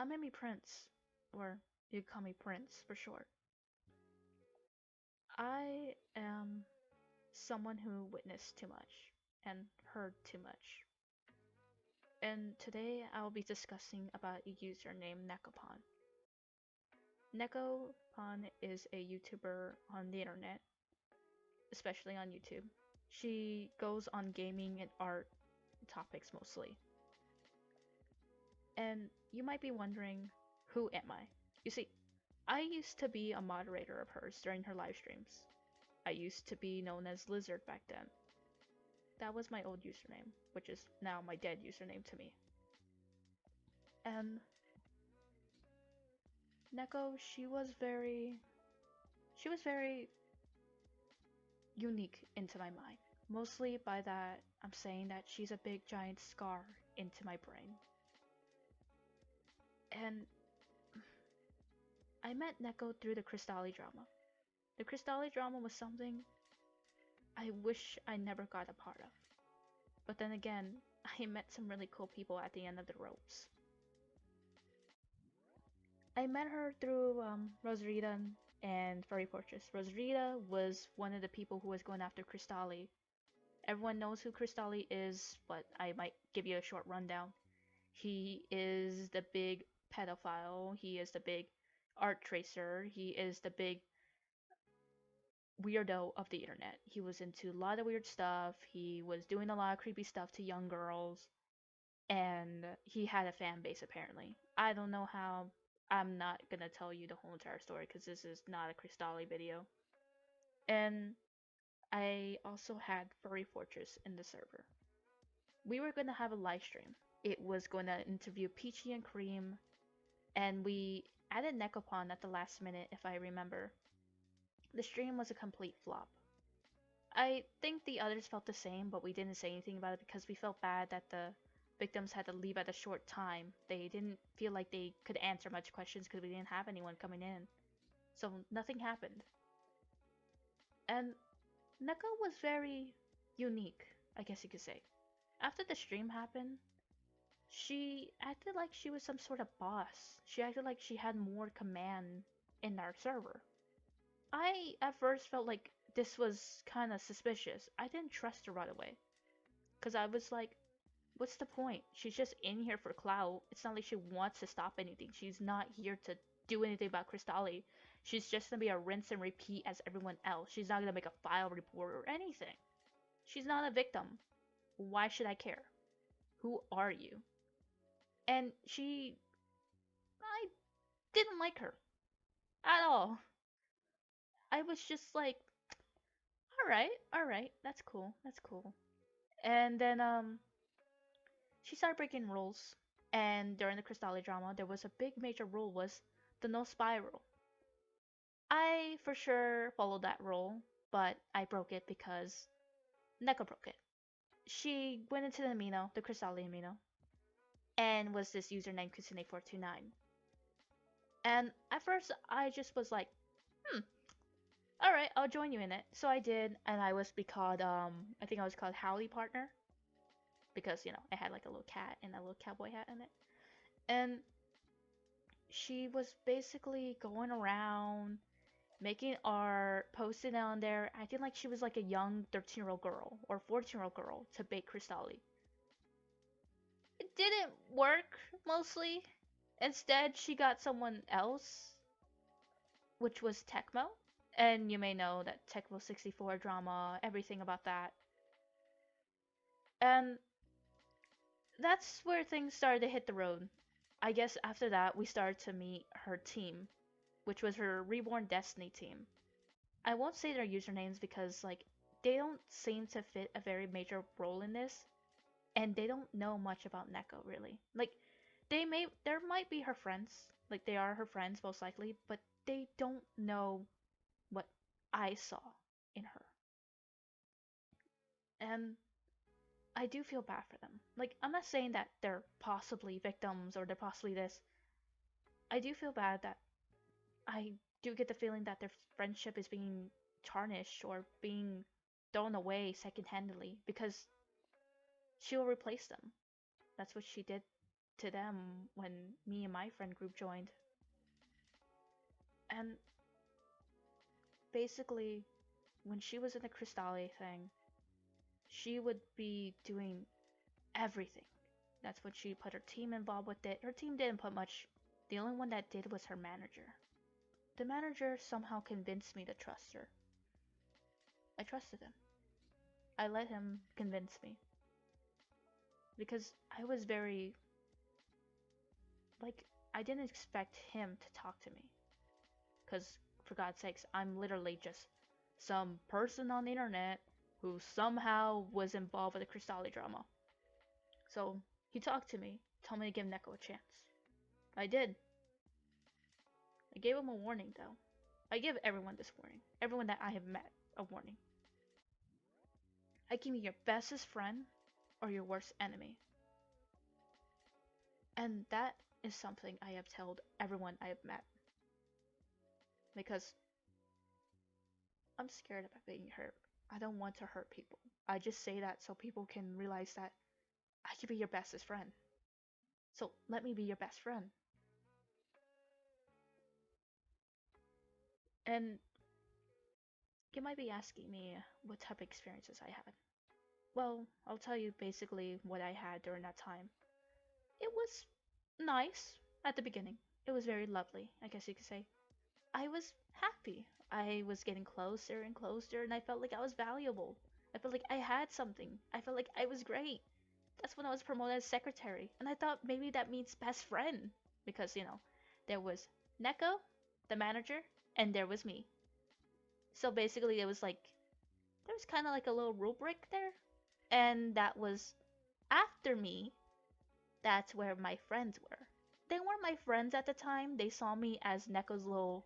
I'm Amy Prince, or you call me Prince for short. I am someone who witnessed too much and heard too much. And today I'll be discussing about a user named n3k0Pan. n3k0Pan is a YouTuber on the internet, especially on YouTube. She goes on gaming and art topics mostly. And you might be wondering, who am I? You see, I used to be a moderator of hers during her live streams. I used to be known as Lizard back then. That was my old username, which is now my dead username to me. And Neko, she was very unique into my mind. Mostly by that, I'm saying that she's a big giant scar into my brain. And I met Neko through the Crystalli drama. The Crystalli drama was something I wish I never got a part of. But then again, I met some really cool people at the end of the ropes. I met her through Rosarita and Furry Fortress. Rosarita was one of the people who was going after Crystalli. Everyone knows who Crystalli is, but I might give you a short rundown. He is the big pedophile, he is the big art tracer, he is the big weirdo of the internet. He was into a lot of weird stuff, he was doing a lot of creepy stuff to young girls, and he had a fan base apparently. I don't know how. I'm not gonna tell you the whole entire story because this is not a Crystalli video. And I also had Furry Fortress in the server. We were gonna have a live stream. It was gonna interview Peachy and Cream, and we added n3k0Pan at the last minute if I remember. The stream was a complete flop. I think the others felt the same, but we didn't say anything about it because we felt bad that the victims had to leave at a short time. They didn't feel like they could answer much questions because we didn't have anyone coming in. So nothing happened. And Neko was very unique, I guess you could say. After the stream happened, she acted like she was some sort of boss. She acted like she had more command in our server. I at first felt like this was kind of suspicious. I didn't trust her right away. Because I was like, what's the point? She's just in here for clout. It's not like she wants to stop anything. She's not here to do anything about Crystalli. She's just gonna be a rinse and repeat as everyone else. She's not gonna make a file report or anything. She's not a victim. Why should I care? Who are you? And I didn't like her at all. I was just like, alright, that's cool, that's cool. And then, she started breaking rules. And during the Crystalli drama, there was a big major rule was the no spy rule. I for sure followed that rule, but I broke it because Neko broke it. She went into the amino, the Crystalli amino, and was this username Kusune429. And at first, I just was like, alright, I'll join you in it. So I did, and I was called, I think I was called Howley Partner. Because, you know, I had like a little cat and a little cowboy hat in it. And she was basically going around, making art, posting on there, acting like she was like a young 13-year-old girl or 14-year-old girl to bait Crystalli. It didn't work, mostly. Instead, she got someone else, which was Tecmo. And you may know that Tecmo 64 drama, everything about that. And that's where things started to hit the road. I guess after that, we started to meet her team, which was her Reborn Destiny team. I won't say their usernames because, like, they don't seem to fit a very major role in this, and they don't know much about Neko, really. Like, there might be her friends, like, they are her friends, most likely, but they don't know what I saw in her. And I do feel bad for them. Like, I'm not saying that they're possibly victims or they're possibly this. I do feel bad that I do get the feeling that their friendship is being tarnished or being thrown away second-handedly because she'll replace them. That's what she did to them when me and my friend group joined. And basically, when she was in the Cristale thing, she would be doing everything. That's what she put her team involved with it. Her team didn't put much. The only one that did was her manager. The manager somehow convinced me to trust her. I trusted him. I let him convince me. Because I was very, like, I didn't expect him to talk to me. Because, for God's sakes, I'm literally just some person on the internet who somehow was involved with the Cristale drama. So, he talked to me, told me to give Neko a chance. I did. I gave him a warning, though. I give everyone this warning. Everyone that I have met, a warning. I can be your bestest friend or your worst enemy. And that is something I have told everyone I have met. Because I'm scared about being hurt. I don't want to hurt people. I just say that so people can realize that I can be your bestest friend. So let me be your best friend. And you might be asking me what type of experiences I had. Well, I'll tell you basically what I had during that time. It was nice at the beginning. It was very lovely, I guess you could say. I was happy. I was getting closer and closer, and I felt like I was valuable. I felt like I had something. I felt like I was great. That's when I was promoted as secretary, and I thought maybe that means best friend. Because, there was Neko, the manager, and there was me. So basically, it was like, there was kind of like a little rubric there, and that was after me, that's where my friends were. They weren't my friends at the time. They saw me as Neko's little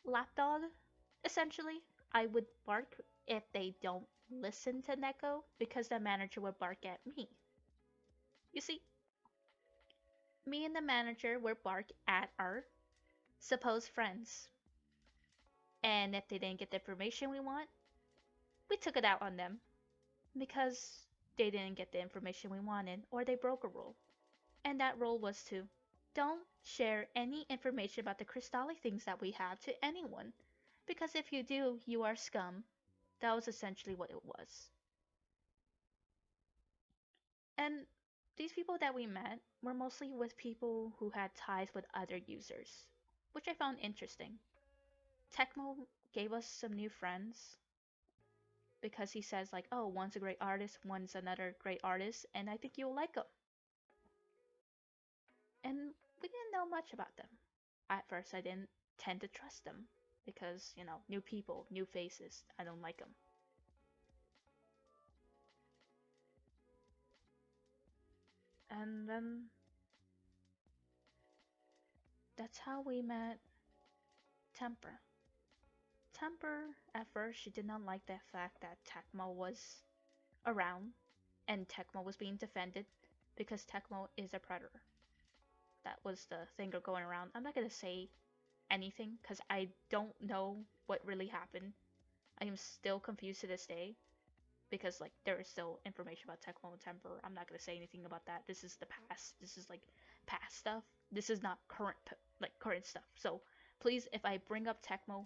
lapdog, essentially. I would bark if they don't listen to Neko because the manager would bark at me. You see, me and the manager would bark at our supposed friends. And if they didn't get the information we want, we took it out on them because they didn't get the information we wanted or they broke a rule. And that rule was to don't share any information about the Cristale things that we have to anyone. Because if you do, you are scum. That was essentially what it was. And these people that we met were mostly with people who had ties with other users, which I found interesting. Tecmo gave us some new friends because he says like, oh, one's a great artist, one's another great artist, and I think you'll like them. And we didn't know much about them. At first, I didn't tend to trust them because, new people, new faces, I don't like them. And then that's how we met Temper. Temper, at first, she did not like the fact that Tecmo was around and Tecmo was being defended because Tecmo is a predator. That was the thing going around. I'm not gonna say anything because I don't know what really happened. I am still confused to this day because like there is still information about Tecmo and Temper. I'm not gonna say anything about that. This is the past. This is like past stuff. This is not current stuff. So please, if I bring up Tecmo,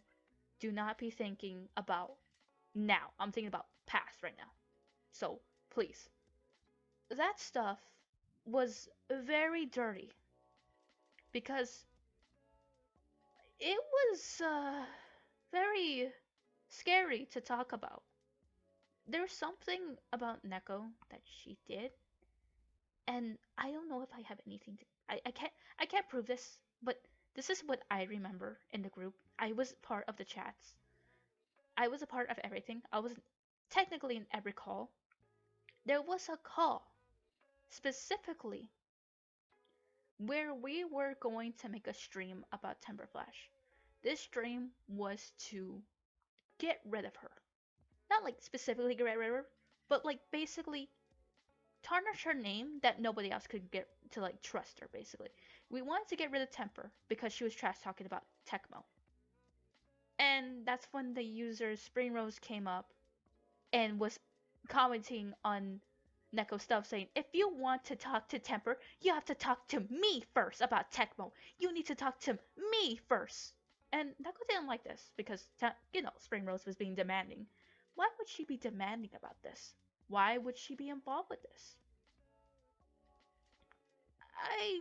do not be thinking about now. I'm thinking about past right now. So please, that stuff was very dirty because it was very scary to talk about. There's something about Neko that she did, and I don't know if I have anything to. I can't prove this, but this is what I remember in the group. I was part of the chats. I was a part of everything. I was technically in every call. There was a call specifically where we were going to make a stream about Timber Flash. This stream was to get rid of her. Not like specifically get rid of her, but like basically tarnish her name that nobody else could get to like trust her basically. We wanted to get rid of Temper because she was trash talking about Tecmo. And that's when the user Spring Rose came up and was commenting on Neko stuff saying, if you want to talk to Temper, you have to talk to me first about Tecmo. You need to talk to me first. And Neko didn't like this because, Spring Rose was being demanding. Why would she be demanding about this? Why would she be involved with this? I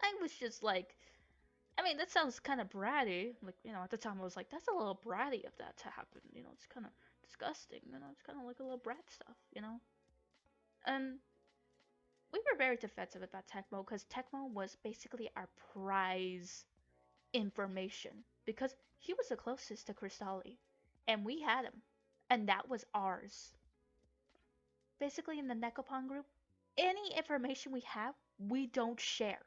I was just like, I mean, that sounds kind of bratty. Like, at the time I was like, that's a little bratty of that to happen. It's kind of disgusting. It's kind of like a little brat stuff. And we were very defensive about Tecmo because Tecmo was basically our prize information because he was the closest to Cristalli, and we had him, and that was ours. Basically, in the Nekopon group, any information we have, we don't share.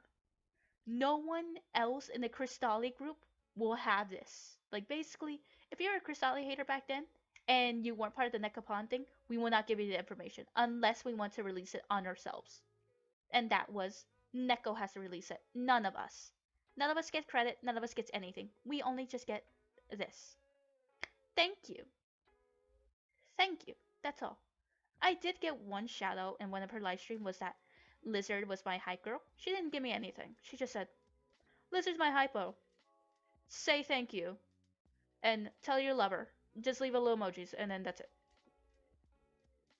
No one else in the Cristalli group will have this. Like, basically, if you're a Cristalli hater back then and you weren't part of the Nekopon thing, we will not give you the information unless we want to release it on ourselves. And that was Neko has to release it. None of us. None of us get credit. None of us gets anything. We only just get this. Thank you. Thank you. That's all. I did get one shout out in one of her live stream was that Lizard was my hype girl. She didn't give me anything. She just said, Lizard's my hypo. Say thank you. And tell your lover. Just leave a little emojis and then that's it.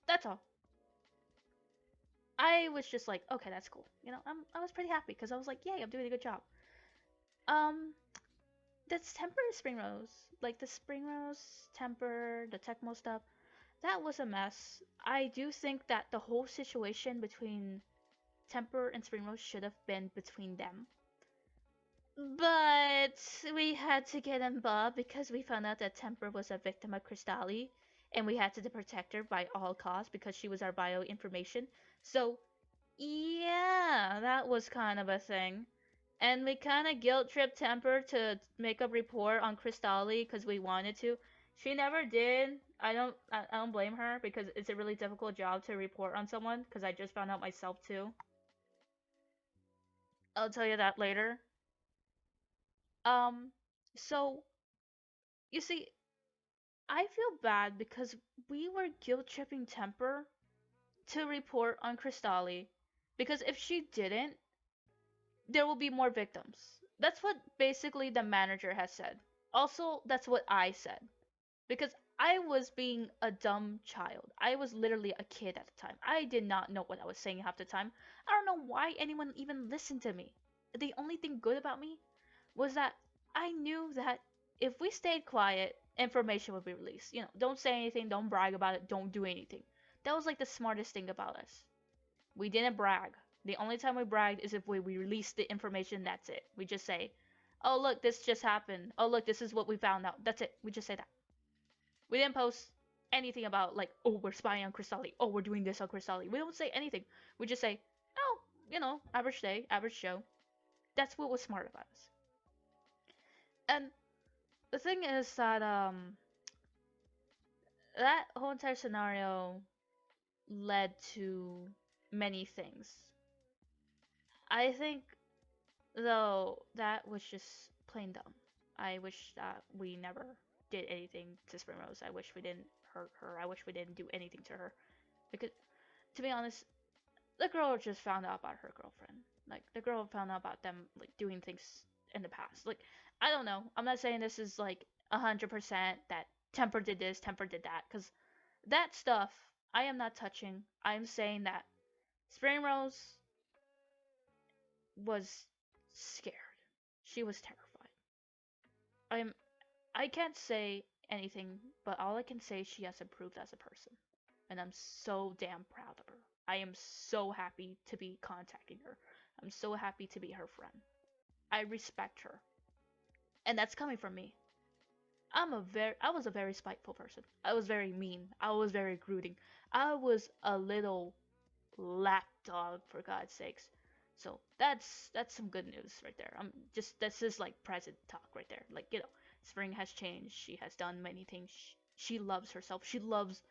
That's all. I was just like, okay, that's cool. I was pretty happy because I was like, yay, I'm doing a good job. Um, that's Temper Spring Rose. Like the Spring Rose, Temper, the Tecmo stuff, that was a mess. I do think that the whole situation between Temper and Spring Rose should have been between them. But we had to get involved because we found out that Temper was a victim of Cristalli, and we had to protect her by all costs because she was our bio information. So, yeah, that was kind of a thing. And we kind of guilt tripped Temper to make a report on Cristalli because we wanted to. She never did. I don't blame her because it's a really difficult job to report on someone because I just found out myself too. I'll tell you that later. Um, so you see, I feel bad because we were guilt tripping Temper to report on Cristalli because if she didn't, there will be more victims. That's what basically the manager has said. Also, that's what I said. Because I was being a dumb child. I was literally a kid at the time. I did not know what I was saying half the time. I don't know why anyone even listened to me. The only thing good about me was that I knew that if we stayed quiet, information would be released. Don't say anything, don't brag about it, don't do anything. That was like the smartest thing about us. We didn't brag. The only time we bragged is if we released the information, that's it. We just say, oh, look, this just happened. Oh, look, this is what we found out. That's it. We just say that. We didn't post anything about, like, oh, we're spying on Cristalli. Oh, we're doing this on Cristalli. We don't say anything. We just say, oh, average day, average show. That's what was smart about us. And the thing is that, that whole entire scenario led to many things. I think, though, that was just plain dumb. I wish that we never did anything to Spring Rose. I wish we didn't hurt her. I wish we didn't do anything to her. Because, to be honest, the girl just found out about her girlfriend. Like, the girl found out about them, like, doing things in the past. Like, I don't know. I'm not saying this is, like, 100% that Temper did this, Temper did that. Because that stuff, I am not touching. I am saying that Spring Rose was scared. She was terrified. I'm I can't say anything, but all I can say is she has improved as a person. And I'm so damn proud of her. I am so happy to be contacting her. I'm so happy to be her friend. I respect her. And that's coming from me. I was a very spiteful person. I was very mean. I was very brooding. I was a little lapdog for God's sakes. So that's some good news right there. I'm just this is like present talk right there. Like Spring has changed. She has done many things. She loves herself. She loves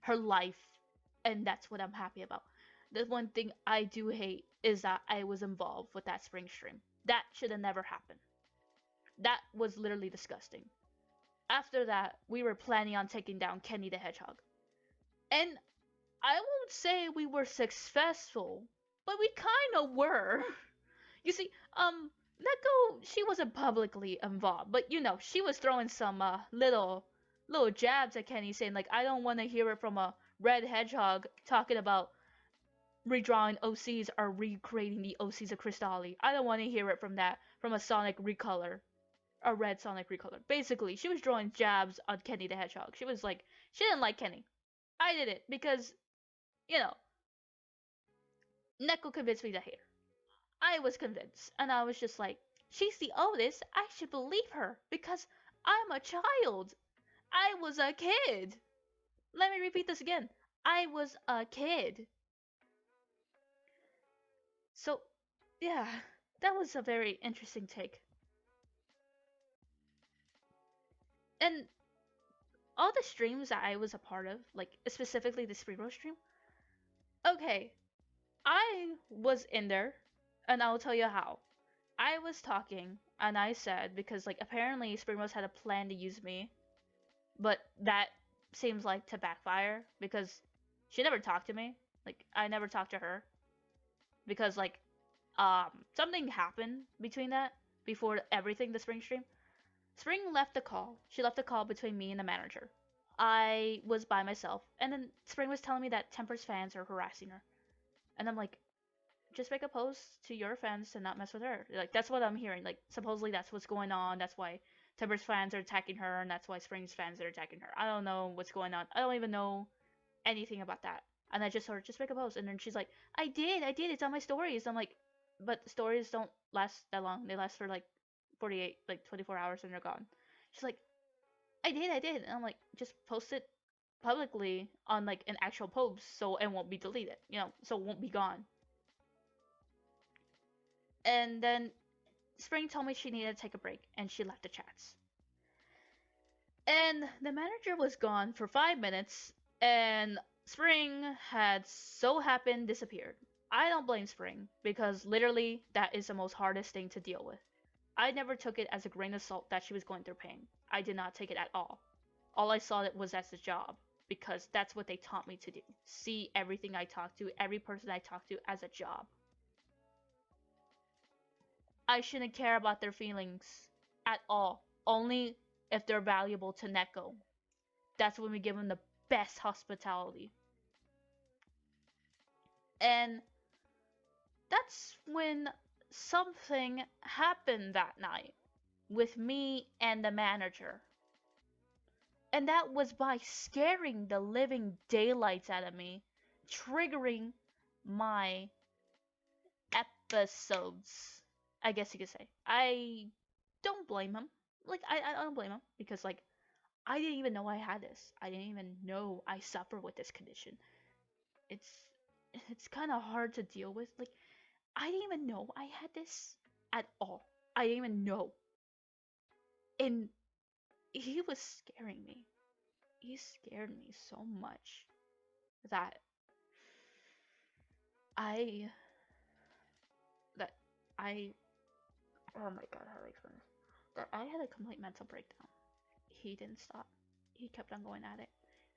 her life, and that's what I'm happy about. The one thing I do hate is that I was involved with that Spring stream. That should have never happened. That was literally disgusting. After that, we were planning on taking down Kenny the Hedgehog. And I won't say we were successful, but we kind of were. You see, Neko, she wasn't publicly involved, but she was throwing some little jabs at Kenny, saying like, I don't want to hear it from a red hedgehog talking about redrawing OCs or recreating the OCs of Crystalli. I don't want to hear it from a Sonic recolor, a red Sonic recolor. Basically, she was drawing jabs on Kenny the Hedgehog. She was like, she didn't like Kenny. I did it because, you know, Neko convinced me to hate her. I was convinced, and I was just like, she's the oldest. I should believe her because I'm a child. I was a kid. Let me repeat this again. I was a kid. So, yeah, that was a very interesting take. And all the streams that I was a part of, like specifically the Spriro stream, okay, I was in there, and I'll tell you how. I was talking, and I said, because like apparently Springrose had a plan to use me, but that seems like to backfire because she never talked to me. Like I never talked to her because like something happened between that before everything the Spring stream. Spring left the call. She left the call between me and the manager. I was by myself, and then Spring was telling me that Temper's fans are harassing her, and I'm like, just make a post to your fans to not mess with her. Like that's what I'm hearing. Like supposedly that's what's going on. That's why Temper's fans are attacking her, and that's why Spring's fans are attacking her. I don't know what's going on. I don't even know anything about that. And I just told her, just make a post. And then she's like, I did. It's on my stories. I'm like, but stories don't last that long. They last for like 48, like 24 hours, and they're gone. She's like, I did. And I'm like, just post it publicly on like an actual post so it won't be deleted, so it won't be gone. And then Spring told me she needed to take a break, and she left the chats. And the manager was gone for 5 minutes, and Spring had so happened disappeared. I don't blame Spring, because literally that is the most hardest thing to deal with. I never took it as a grain of salt that she was going through pain. I did not take it at all. All I saw it was as a job, because that's what they taught me to do. See everything I talk to, every person I talk to as a job. I shouldn't care about their feelings at all. Only if they're valuable to Neko. That's when we give them the best hospitality. And that's when something happened that night with me and the manager. And that was by scaring the living daylights out of me, triggering my episodes, I guess you could say. I don't blame him. Like, I don't blame him because, like, I didn't even know I had this. I didn't even know I suffer with this condition. It's it's kind of hard to deal with. Like, I didn't even know I had this at all. I didn't even know. And he was scaring me. He scared me so much that I that I oh my god, how do I explain this? That I had a complete mental breakdown. He didn't stop. He kept on going at it.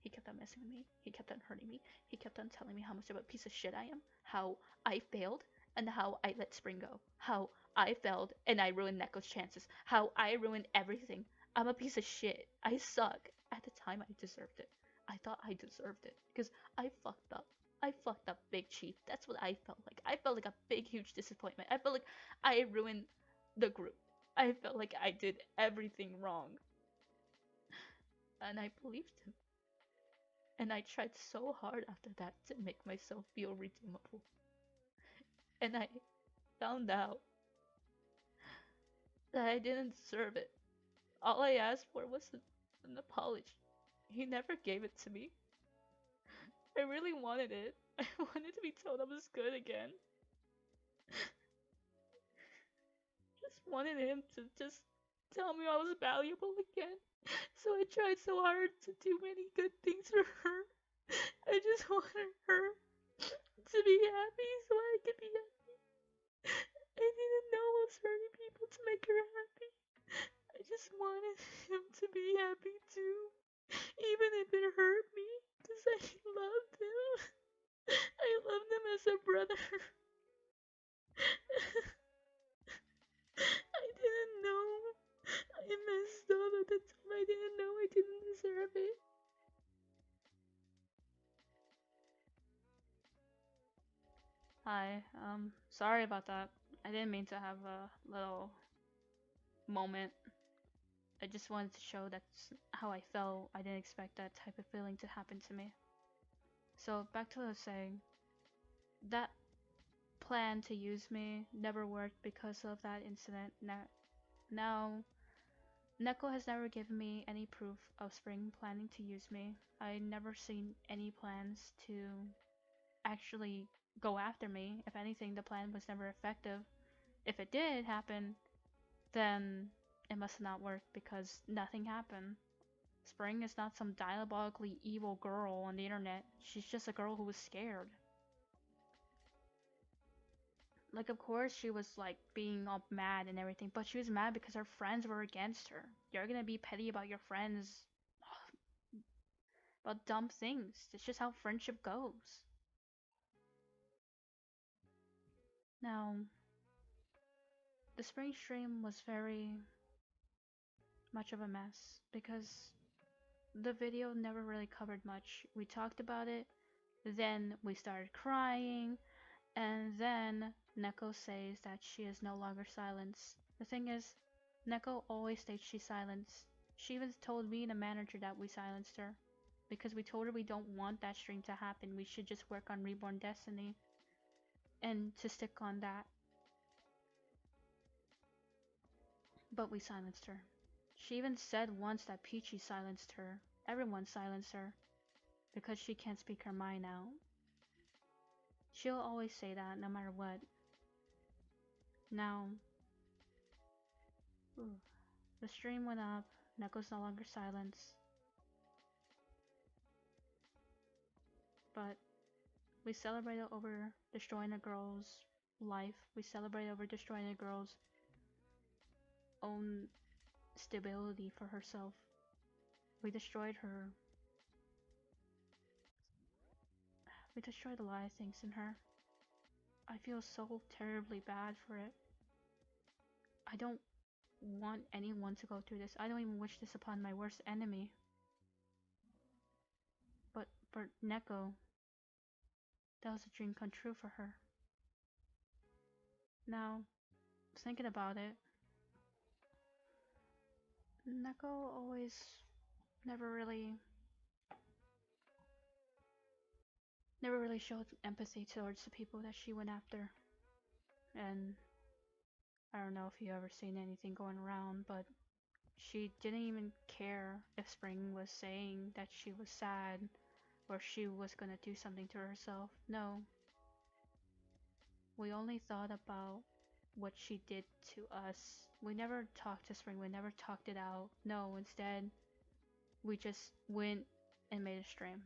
He kept on messing with me. He kept on hurting me. He kept on telling me how much of a piece of shit I am, how I failed, and how I let Spring go. How I failed and I ruined Neko's chances. How I ruined everything. I'm a piece of shit. I suck. At the time, I deserved it. I thought I deserved it because I fucked up. I fucked up Big Chief. That's what I felt like. I felt like a big, huge disappointment. I felt like I ruined the group. I felt like I did everything wrong. And I believed him. And I tried so hard after that to make myself feel redeemable. And I found out that I didn't deserve it. All I asked for was an apology. He never gave it to me. I really wanted it. I wanted to be told I was good again. Just wanted him to just tell me I was valuable again. So I tried so hard to do many good things for her. I just wanted her to be happy so I could be happy. I didn't know I was hurting people to make her happy. I just wanted him to be happy too, even if it hurt me. because I loved him. I loved him as a brother. I didn't know. I messed up at the time. I didn't know I didn't deserve it. Hi, sorry about that. I didn't mean to have a little moment. I just wanted to show that's how I felt. I didn't expect that type of feeling to happen to me. So, back to what I was saying. That plan to use me never worked because of that incident. Now, Neko has never given me any proof of Spring planning to use me. I never seen any plans to actually go after me. If anything, the plan was never effective. If it did happen, then it must not work because nothing happened. Spring is not some diabolically evil girl on the internet. She's just a girl who was scared. Like, of course, she was like being all mad and everything, but she was mad because her friends were against her. You're gonna be petty about your friends, about dumb things. It's just how friendship goes. Now, the spring stream was very much of a mess because the video never really covered much. We talked about it, then we started crying, and then Neko says that she is no longer silenced. The thing is, Neko always states she's silenced. She even told me and the manager that we silenced her. Because we told her we don't want that stream to happen. We should just work on Reborn Destiny. And to stick on that. But we silenced her. She even said once that Peachy silenced her. Everyone silenced her. Because she can't speak her mind out. She'll always say that no matter what. Now, the stream went up. Neko's no longer silenced. But we celebrated over destroying a girl's life. We celebrated over destroying a girl's own stability for herself. We destroyed her. We destroyed a lot of things in her. I feel so terribly bad for it. I don't want anyone to go through this. I don't even wish this upon my worst enemy. But for Neko, that was a dream come true for her. Now, thinking about it, Neko always never really showed empathy towards the people that she went after. And I don't know if you ever seen anything going around, but she didn't even care if Spring was saying that she was sad or she was gonna do something to herself. No. We only thought about what she did to us. We never talked to Spring, we never talked it out. No, instead, we just went and made a stream.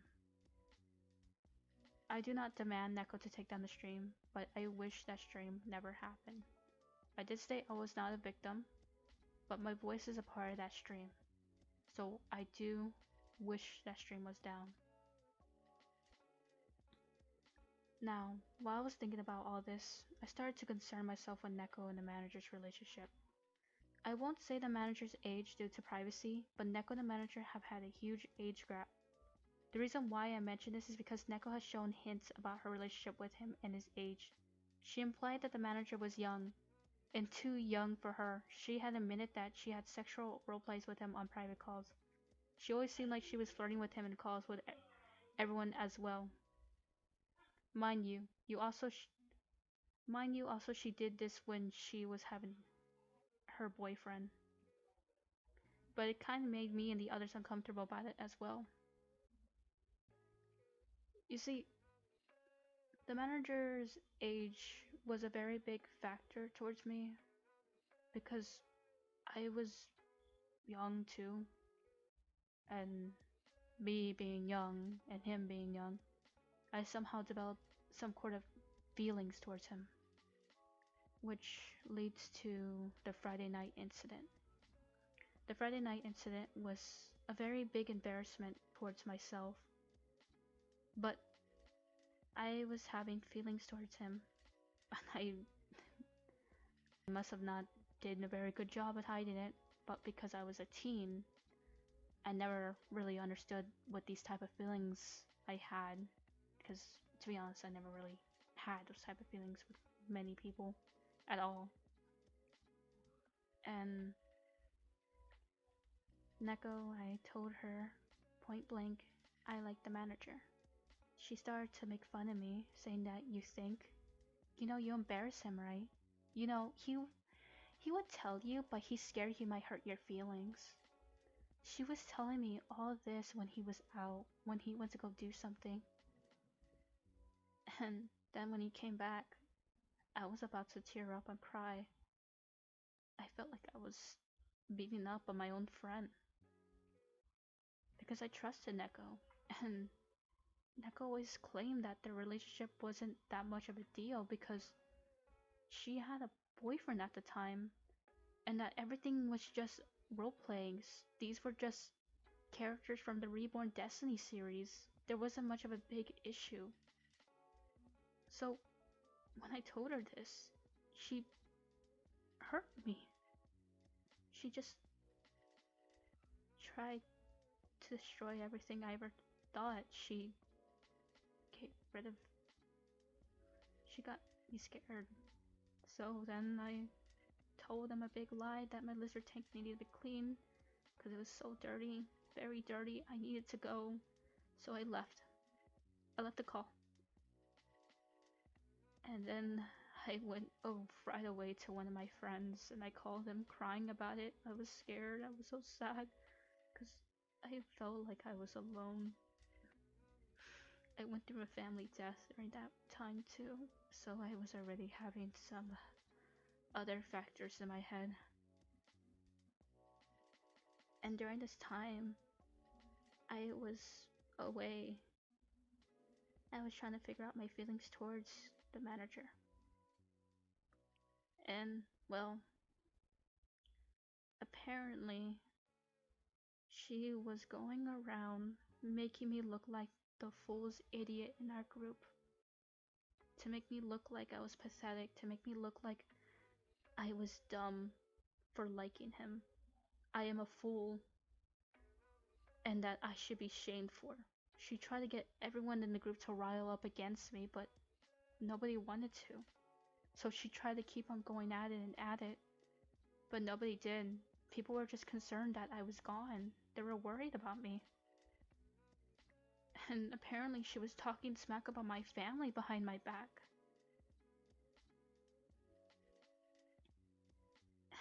I do not demand Neko to take down the stream, but I wish that stream never happened. I did say I was not a victim, but my voice is a part of that stream. So I do wish that stream was down. Now, while I was thinking about all this, I started to concern myself with Neko and the manager's relationship. I won't say the manager's age due to privacy, but Neko and the manager have had a huge age gap. The reason why I mention this is because Neko has shown hints about her relationship with him and his age. She implied that the manager was young, and too young for her. She had admitted that she had sexual roleplays with him on private calls. She always seemed like she was flirting with him in calls with everyone as well. Mind you, also she did this when she was having her boyfriend. But it kind of made me and the others uncomfortable about it as well. You see, the manager's age was a very big factor towards me because I was young too, and me being young and him being young, I somehow developed some sort of feelings towards him, which leads to the Friday night incident. The Friday night incident was a very big embarrassment towards myself But I was having feelings towards him, and I must have not did a very good job at hiding it. But because I was a teen, I never really understood what these type of feelings I had. Because to be honest, I never really had those type of feelings with many people at all. And Neko, I told her point blank, I like the manager. She started to make fun of me, saying that you think, you embarrass him, right? He would tell you, but he's scared he might hurt your feelings. She was telling me all this when he was out, when he went to go do something. And then when he came back, I was about to tear up and cry. I felt like I was beaten up by my own friend because I trusted Neko. And Neko always claimed that their relationship wasn't that much of a deal because she had a boyfriend at the time and that everything was just role playings. These were just characters from the Reborn Destiny series. There wasn't much of a big issue. So when I told her this, she hurt me. She just tried to destroy everything I ever thought. She get rid of. She got me scared. So then I told them a big lie that my lizard tank needed to be cleaned because it was so dirty, very dirty. I needed to go. So I left. I left the call. And then I went right away to one of my friends and I called him crying about it. I was scared. I was so sad because I felt like I was alone. I went through a family death during that time too, so I was already having some other factors in my head. And during this time, I was away. I was trying to figure out my feelings towards the manager. And, well, apparently, she was going around making me look like the fool's idiot in our group. To make me look like I was pathetic, to make me look like I was dumb for liking him. I am a fool and that I should be shamed for. She tried to get everyone in the group to rile up against me, but nobody wanted to. So she tried to keep on going at it and at it, but nobody did. People were just concerned that I was gone. They were worried about me. And apparently she was talking smack about my family behind my back.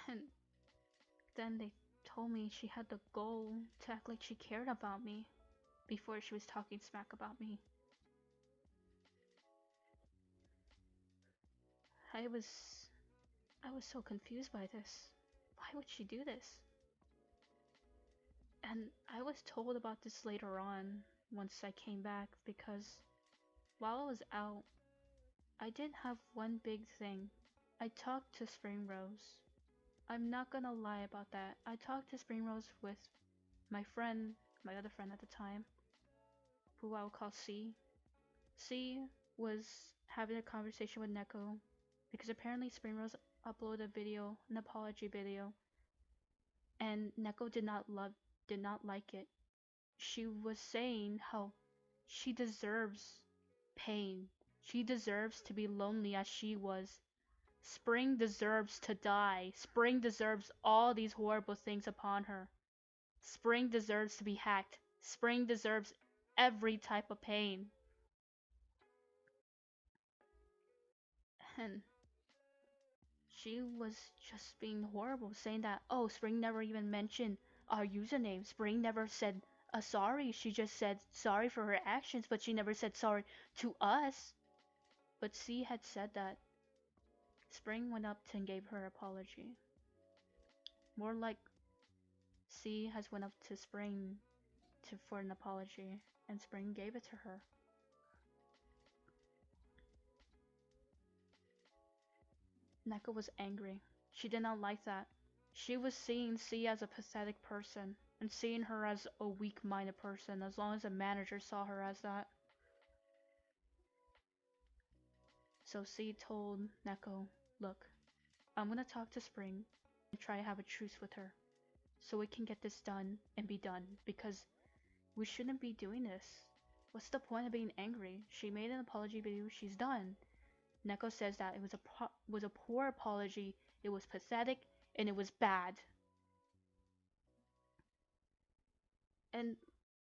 And then they told me she had the goal to act like she cared about me before she was talking smack about me. I was so confused by this. Why would she do this? And I was told about this later on once I came back because while I was out, I did have one big thing. I talked to Spring Rose. I'm not gonna lie about that. I talked to Spring Rose with my friend, my other friend at the time, who I will call C. C was having a conversation with Neko because apparently Spring Rose uploaded a video, an apology video, and Neko did not like it. She was saying how she deserves pain. She deserves to be lonely as she was. Spring deserves to die. Spring deserves all these horrible things upon her. Spring deserves to be hacked. Spring deserves every type of pain. And she was just being horrible, saying that, oh, Spring never even mentioned our username. Spring never said sorry. She just said sorry for her actions, but she never said sorry to us. But C had said that Spring went up and gave her apology. More like C has went up to Spring for an apology, and Spring gave it to her. Neko was angry. She did not like that. She was seeing C as a pathetic person, and seeing her as a weak-minded person as long as the manager saw her as that. So C told Neko, look, I'm gonna talk to Spring and try to have a truce with her so we can get this done and be done because we shouldn't be doing this. What's the point of being angry? She made an apology video, she's done. Neko says that it was a poor apology, it was pathetic, and it was bad. And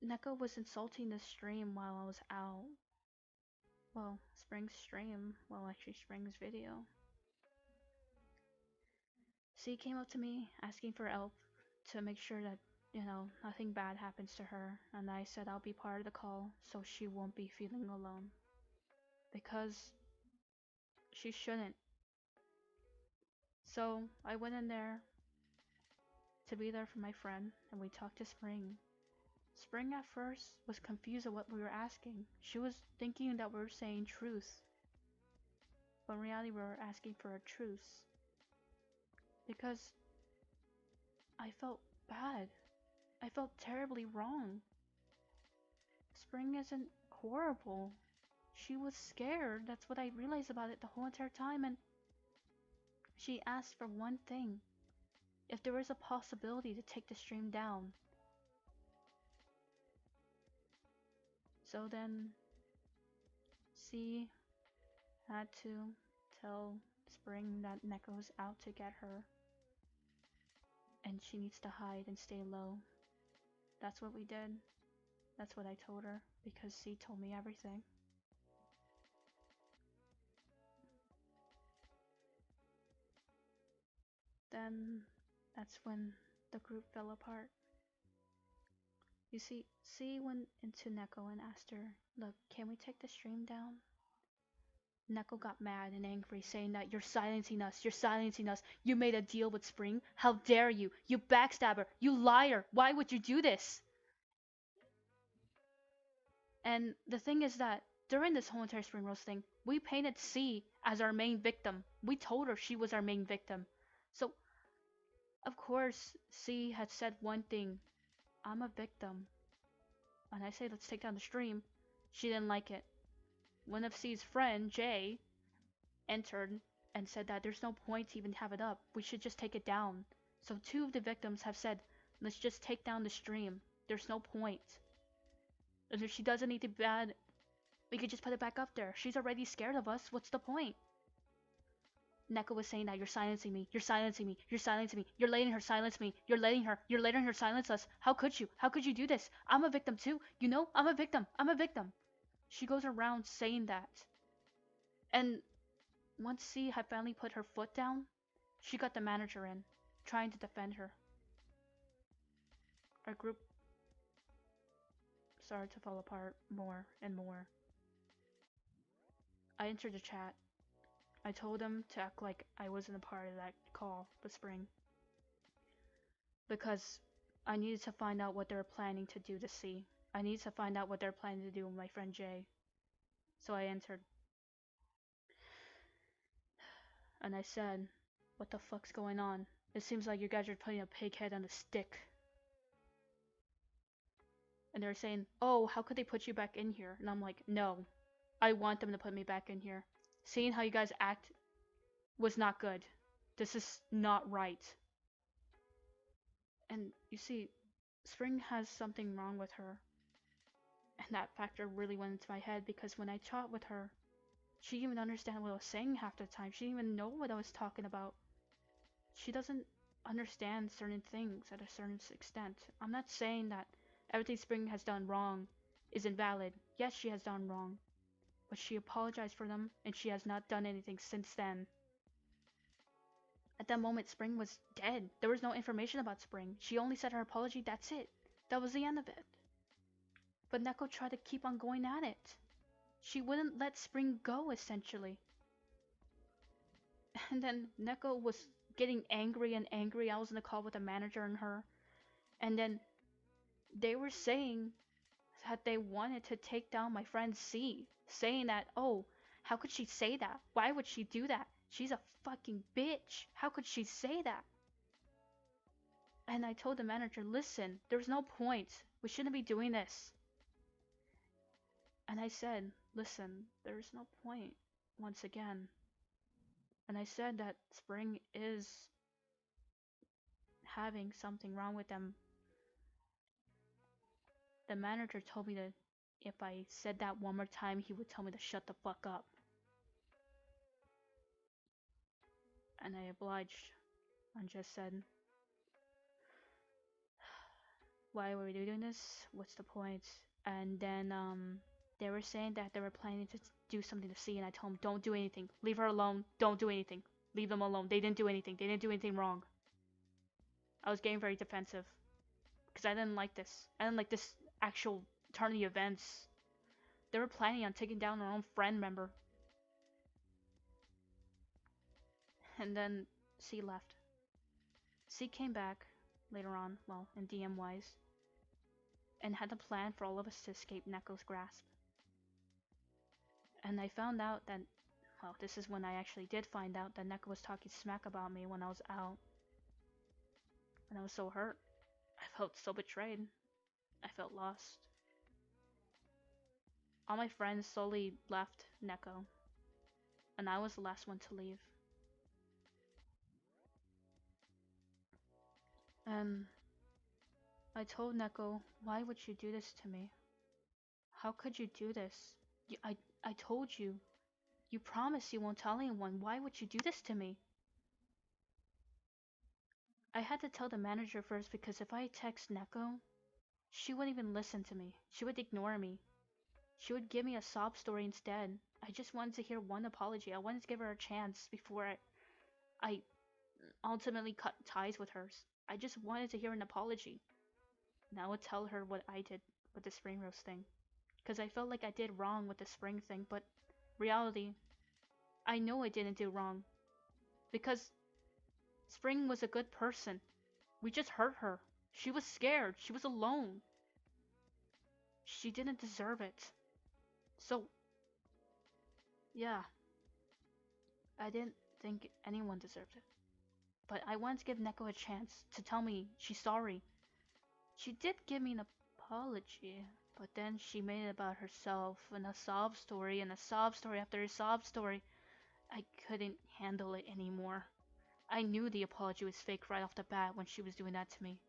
Neko was insulting the stream while I was out. Well, Spring's stream, well actually Spring's video. C came up to me asking for help to make sure that, nothing bad happens to her, and I said I'll be part of the call so she won't be feeling alone. Because she shouldn't. So I went in there to be there for my friend, and we talked to Spring. Spring at first was confused at what we were asking. She was thinking that we were saying truth, but in reality we were asking for a truce. Because I felt bad. I felt terribly wrong. Spring isn't horrible. She was scared. That's what I realized about it the whole entire time, and she asked for one thing. If there was a possibility to take the stream down. So then C had to tell Spring that Neko's out to get her and she needs to hide and stay low. That's what we did. That's what I told her because C told me everything. Then that's when the group fell apart. You see, C went into Neko and asked her, look, can we take the stream down? Neko got mad and angry, saying that you're silencing us, you made a deal with Spring, how dare you, you backstabber, you liar, why would you do this? And the thing is that, during this whole entire Spring Rose thing, we painted C as our main victim. We told her she was our main victim. So, of course, C had said one thing, I'm a victim. And I say let's take down the stream, she didn't like it. One of C's friend, Jay, entered and said that there's no point to even have it up. We should just take it down. So two of the victims have said, let's just take down the stream. There's no point. And if she does anything bad, we could just put it back up there. She's already scared of us. What's the point? Neko was saying that you're silencing me. You're silencing me. You're silencing me. You're letting her silence me. You're letting her silence us. How could you? How could you do this? I'm a victim too. You know, I'm a victim. I'm a victim. She goes around saying that. And once C had finally put her foot down, she got the manager in, trying to defend her. Our group started to fall apart more and more. I entered the chat. I told them to act like I wasn't a part of that call with Spring. Because I needed to find out what they were planning to do to C. I needed to find out what they're planning to do with my friend Jay. So I entered. And I said, what the fuck's going on? It seems like you guys are putting a pig head on a stick. And they're saying, oh, how could they put you back in here? And I'm like, no, I want them to put me back in here. Seeing how you guys act was not good. This is not right. And you see, Spring has something wrong with her. And that factor really went into my head because when I chat with her, she didn't even understand what I was saying half the time. She didn't even know what I was talking about. She doesn't understand certain things at a certain extent. I'm not saying that everything Spring has done wrong is invalid. Yes, she has done wrong. But she apologized for them, and she has not done anything since then. At that moment, Spring was dead. There was no information about Spring. She only said her apology, that's it. That was the end of it. But Neko tried to keep on going at it. She wouldn't let Spring go, essentially. And then Neko was getting angry and angry. I was in a call with the manager and her. And then they were saying that they wanted to take down my friend C. Saying that, oh, how could she say that? Why would she do that? She's a fucking bitch. How could she say that? And I told the manager, listen, there's no point. We shouldn't be doing this. And I said, listen, there's no point. once again. And I said that Spring is having something wrong with them. The manager told me that if I said that one more time, he would tell me to shut the fuck up. And I obliged and just said, why were we doing this? What's the point? And then they were saying that they were planning to do something to C, and I told them, don't do anything. Leave her alone. Don't do anything. Leave them alone. They didn't do anything. They didn't do anything wrong. I was getting very defensive because I didn't like this. I didn't like this actual turn of the events. They were planning on taking down their own friend member. And then C left. C came back later on, well, in DM wise, and had a plan for all of us to escape Neko's grasp. And I found out that, well, this is when I actually did find out that Neko was talking smack about me when I was out. And I was so hurt. I felt so betrayed. I felt lost. All my friends slowly left Neko, and I was the last one to leave. And I told Neko, why would you do this to me? How could you do this? I told you. You promised you won't tell anyone. Why would you do this to me? I had to tell the manager first because if I text Neko, she wouldn't even listen to me. She would ignore me. She would give me a sob story instead. I just wanted to hear one apology. I wanted to give her a chance before I ultimately cut ties with hers. I just wanted to hear an apology. And I would tell her what I did with the spring rose thing. Because I felt like I did wrong with the spring thing, but reality, I know I didn't do wrong. Because Spring was a good person. We just hurt her. She was scared. She was alone. She didn't deserve it. So, yeah, I didn't think anyone deserved it. But I wanted to give Neko a chance to tell me she's sorry. She did give me an apology, but then she made it about herself and a sob story and a sob story after a sob story. I couldn't handle it anymore. I knew the apology was fake right off the bat when she was doing that to me,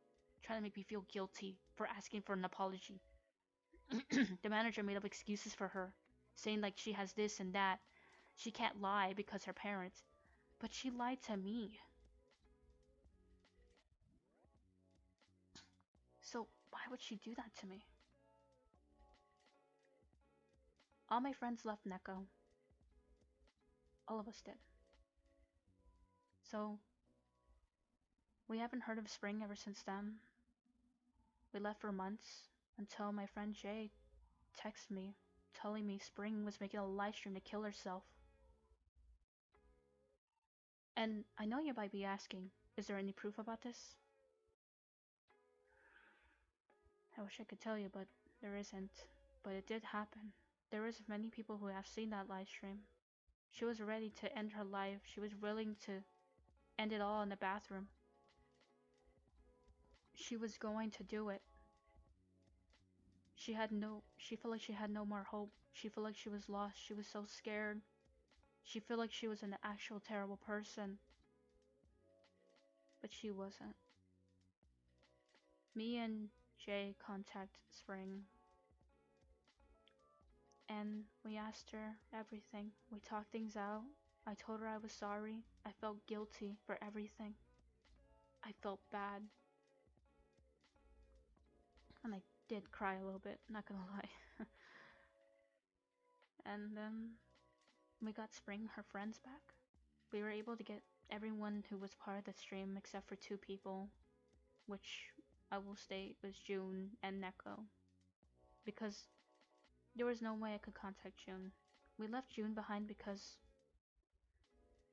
trying to make me feel guilty for asking for an apology. The manager made up excuses for her, saying like she has this and that. She can't lie because her parents. But she lied to me. So why would she do that to me? All my friends left Neko. All of us did. So we haven't heard of Spring ever since then. We left for months until my friend Jay texted me telling me Spring was making a live stream to kill herself. And I know you might be asking, is there any proof about this? I wish I could tell you, but there isn't. But it did happen. There was many people who have seen that live stream. She was ready to end her life. She was willing to end it all in the bathroom. She was going to do it. She felt like she had no more hope. She felt like she was lost. She was so scared. She felt like she was an actual terrible person. But she wasn't. Me and Jay contact Spring. And we asked her everything. We talked things out. I told her I was sorry. I felt guilty for everything. I felt bad. And I did cry a little bit, not gonna lie. And then we got Spring, her friends back. We were able to get everyone who was part of the stream except for 2 people, which I will state was June and Neko. Because there was no way I could contact June. We left June behind because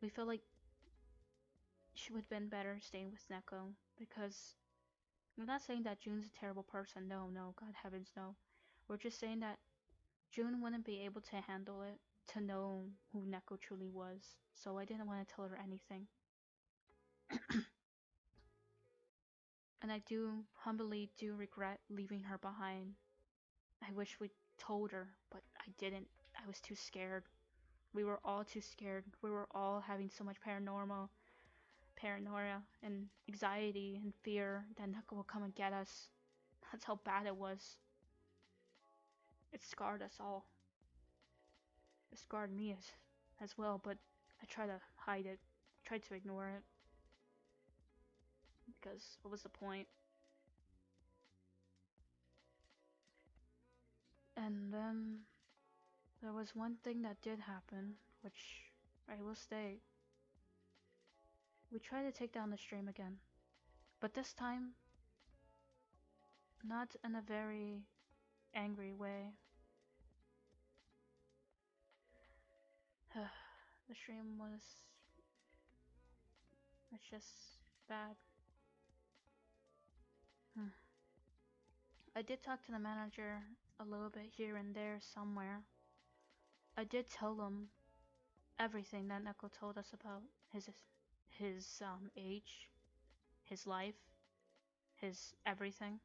we felt like she would have been better staying with Neko. Because we're not saying that June's a terrible person. No, God heavens, no. We're just saying that June wouldn't be able to handle it, to know who Neko truly was. So I didn't want to tell her anything. And I humbly regret leaving her behind. I wish we told her, but I didn't. I was too scared. We were all too scared. We were all having so much paranoia and anxiety and fear that Neko will come and get us. That's how bad it was. It scarred us all. It scarred me as well, but I tried to hide it. I tried to ignore it. Because what was the point? And then there was one thing that did happen, which I will state. We tried to take down the stream again, but this time, not in a very angry way. The stream was. It's just bad. I did talk to the manager a little bit here and there somewhere. I did tell him everything that Neko told us about his age, his life, his everything.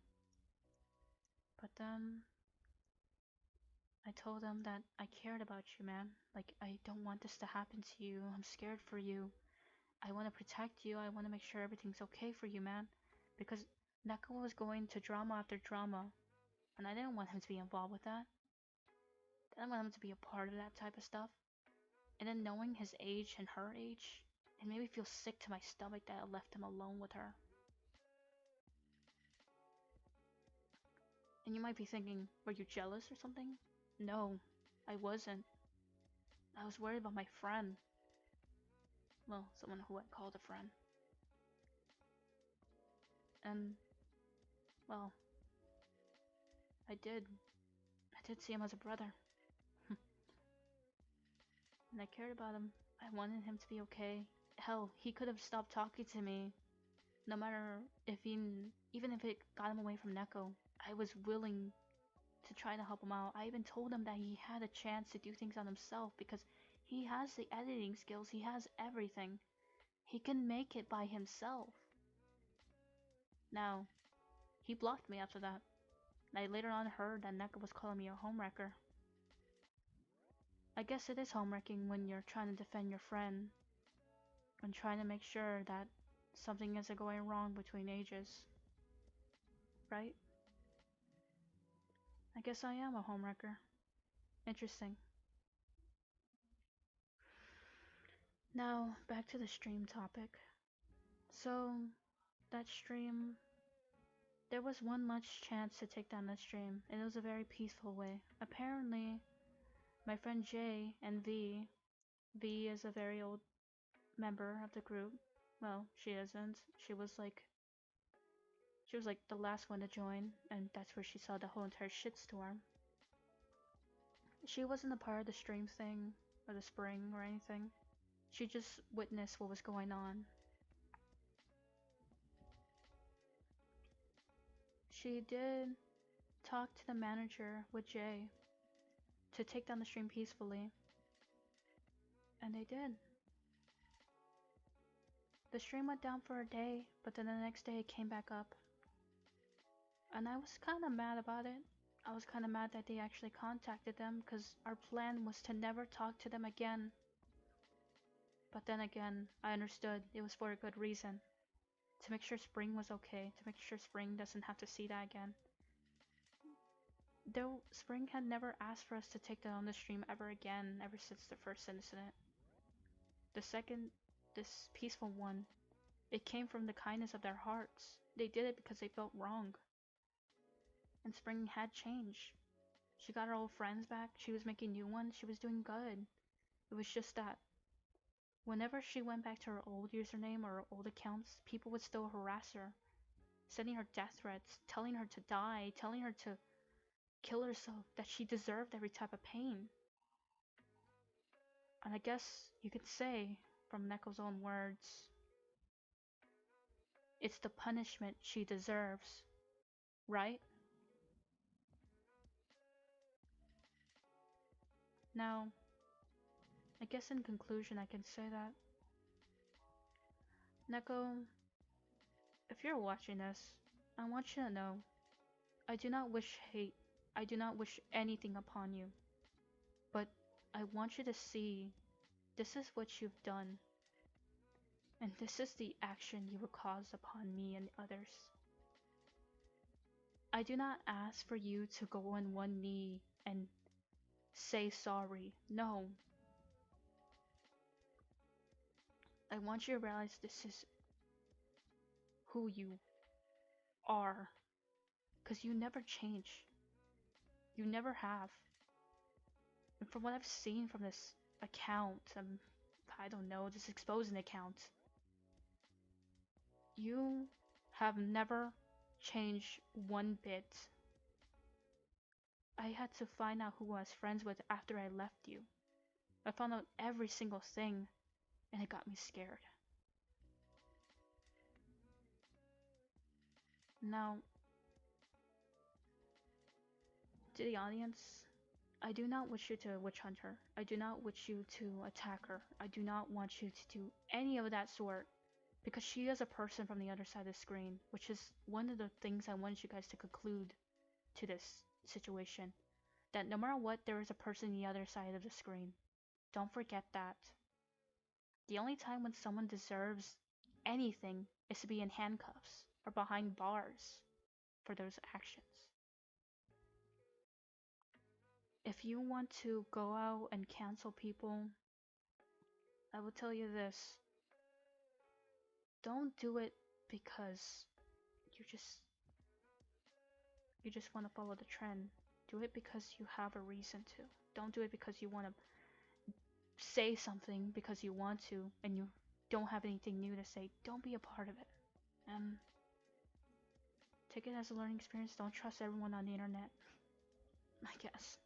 But then I told him that I cared about you, man. Like, I don't want this to happen to you. I'm scared for you. I want to protect you. I want to make sure everything's okay for you, man. Because Neko was going to drama after drama, and I didn't want him to be involved with that. I didn't want him to be a part of that type of stuff. And then knowing his age and her age, it made me feel sick to my stomach that I left him alone with her. And you might be thinking, were you jealous or something? No, I wasn't. I was worried about my friend. Well, someone who I called a friend. And, well, I did. I did see him as a brother. And I cared about him. I wanted him to be okay. Hell, he could have stopped talking to me. No matter if even if it got him away from Neko. I was willing to try to help him out. I even told him that he had a chance to do things on himself because he has the editing skills. He has everything. He can make it by himself. Now, he blocked me after that. I later on heard that Neko was calling me a homewrecker. I guess it is homewrecking when you're trying to defend your friend and trying to make sure that something isn't going wrong between ages. Right? I guess I am a homewrecker. Interesting. Now, back to the stream topic. So, that stream, there was one much chance to take down that stream, and it was a very peaceful way. Apparently, my friend Jay and V is a very old member of the group. Well, she isn't. She was like the last one to join, and that's where she saw the whole entire shitstorm. She wasn't a part of the stream thing or the spring or anything. She just witnessed what was going on. She did talk to the manager with Jay to take down the stream peacefully, and they did. The stream went down for a day, but then the next day it came back up. And I was kind of mad about it. I was kind of mad that they actually contacted them because our plan was to never talk to them again. But then again, I understood it was for a good reason. To make sure Spring was okay, to make sure Spring doesn't have to see that again. Though Spring had never asked for us to take down the stream ever again ever since the first incident. The second, this peaceful one, it came from the kindness of their hearts. They did it because they felt wrong. And Spring had changed. She got her old friends back, she was making new ones, she was doing good. It was just that whenever she went back to her old username or her old accounts, people would still harass her, sending her death threats, telling her to die, telling her to kill herself, that she deserved every type of pain. And I guess you could say, from Neko's own words, it's the punishment she deserves, right? Now, I guess in conclusion I can say that Neko, if you're watching this, I want you to know, I do not wish hate, I do not wish anything upon you, but I want you to see This is what you've done, and this is the action you will cause upon me and others. I do not ask for you to go on one knee and say sorry. No. I want you to realize this is who you are. Because you never change. You never have. And from what I've seen from this account, I don't know, this exposing account, you have never changed one bit. I had to find out who I was friends with after I left you. I found out every single thing, and it got me scared. Now, to the audience, I do not wish you to witch hunt her. I do not wish you to attack her. I do not want you to do any of that sort, because she is a person from the other side of the screen, which is one of the things I wanted you guys to conclude to this situation. That no matter what, there is a person on the other side of the screen. Don't forget that. The only time when someone deserves anything is to be in handcuffs or behind bars for those actions. If you want to go out and cancel people, I will tell you this. Don't do it because you just you just want to follow the trend. Do it because you have a reason to. Don't do it because you want to say something because you want to and you don't have anything new to say. Don't be a part of it. Um, Take it as a learning experience. Don't trust everyone on the internet, I guess.